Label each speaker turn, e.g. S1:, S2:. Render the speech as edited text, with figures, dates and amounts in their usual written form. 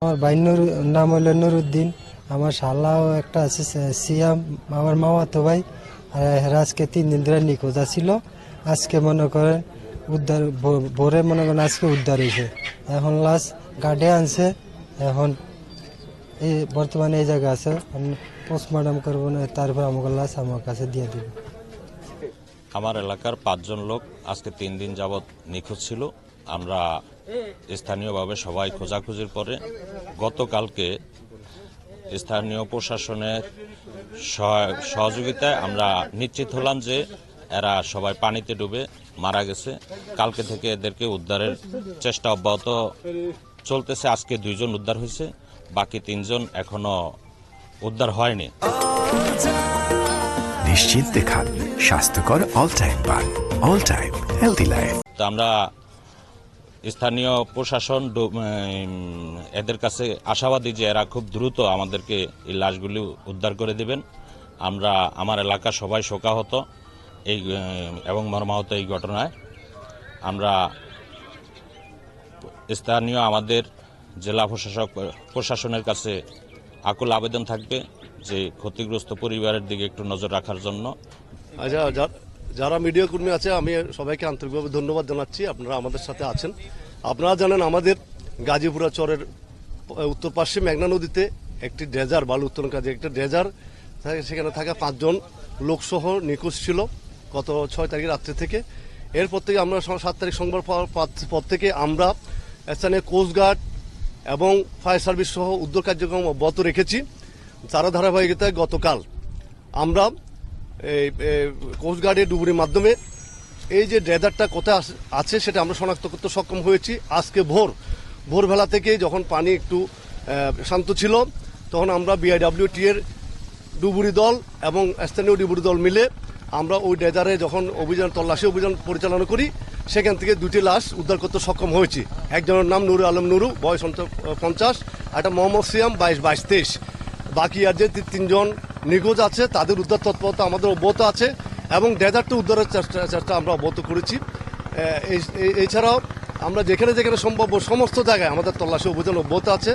S1: আমার ভাইয়ের নাম হলো নুরুদ্দিন। আমার শালাও একটা আছে সিয়াম, আমার মামাতো ভাই। আর এরা আজকে 3 দিন ধরে নিখোঁজ ছিল। আজকে মনে করেন উদ্ধার, ভোরে মনে করেন আজকে উদ্ধার হয়েছে। এখন লাশ গার্ডে আনছে। এখন এই বর্তমানে এই জায়গা আছে, পোস্টমর্টম করবো না, তারপর আমাকে লাশ আমার কাছে দিয়ে দেবে।
S2: আমার এলাকার 5 জন লোক আজকে 3 দিন যাবৎ নিখোঁজ ছিল। আমরা স্থানীয়ভাবে সবাই খোঁজাখুঁজির পরে গতকালকে স্থানীয় প্রশাসনের সহযোগিতায় আমরা নিশ্চিত হলাম যে এরা সবাই পানিতে ডুবে মারা গেছে। কালকে থেকে এদেরকে উদ্ধারের চেষ্টা অব্যাহত চলতেছে। আজকে 2 জন উদ্ধার হয়েছে, বাকি 3 জন এখনো উদ্ধার হয়নি।
S3: নিশ্চিন্তে খান স্বাস্থ্যকর অল টাইম পান, অল টাইম হেলদি লাইফ।
S2: তো আমরা স্থানীয় প্রশাসন এদের কাছে আশাবাদী যে এরা খুব দ্রুত আমাদেরকে এই লাশগুলি উদ্ধার করে দিবেন। আমরা আমার এলাকা সবাই শোকাহত এই এবং মর্মাহত এই ঘটনায়। আমরা স্থানীয় আমাদের জেলা প্রশাসনের কাছে আকুল আবেদন থাকবে যে ক্ষতিগ্রস্ত পরিবারের দিকে একটু নজর রাখার জন্য।
S4: আচ্ছা, যারা মিডিয়া কর্মী আছে আমি সবাইকে আন্তরিকভাবে ধন্যবাদ জানাচ্ছি, আপনারা আমাদের সাথে আছেন। আপনারা জানেন আমাদের গাজীপুরা চরের উত্তর পাশে মেঘনা নদীতে একটি ড্রেজার, বালু উত্তোলন কাজে একটা ড্রেজার, সেখানে থাকা 5 জন লোকসহ নিখোঁজ ছিল গত 6 তারিখ রাত্রে থেকে। এরপর থেকে আমরা 7 তারিখ সংবাদ পর থেকে আমরা স্থানীয় কোস্টগার্ড এবং ফায়ার সার্ভিস সহ উদ্ধার কার্যক্রম অব্যাহত রেখেছি। তারা ধারাবাহিকতায় গতকাল আমরা এই কোস্টগার্ডের ডুবুরির মাধ্যমে এই যে ড্রেজারটা কোথায় আছে সেটা আমরা শনাক্ত করতে সক্ষম হয়েছি। আজকে ভোরবেলা থেকে যখন পানি একটু শান্ত ছিল তখন আমরা বিআইডব্লিউটি এর ডুবুরি দল এবং স্থানীয় ডুবুরি দল মিলে আমরা ওই ড্রেজারে যখন তল্লাশি অভিযান পরিচালনা করি, সেখান থেকে 2টি লাশ উদ্ধার করতে সক্ষম হয়েছি। একজনের নাম নুরু আলম নুরু, বয়স 50, একটা মোহাম্মদ সিয়াম 22-23। বাকি আর যে 3 জন নিখোঁজ আছে তাদের উদ্ধার তৎপরতা আমাদের অব্যাহত আছে এবং ড্রেজারটা উদ্ধারের চেষ্টা আমরা অব্যাহত করেছি। এছাড়াও আমরা যেখানে যেখানে সম্ভব সমস্ত জায়গায় আমাদের তল্লাশি অভিযান অব্যাহত আছে।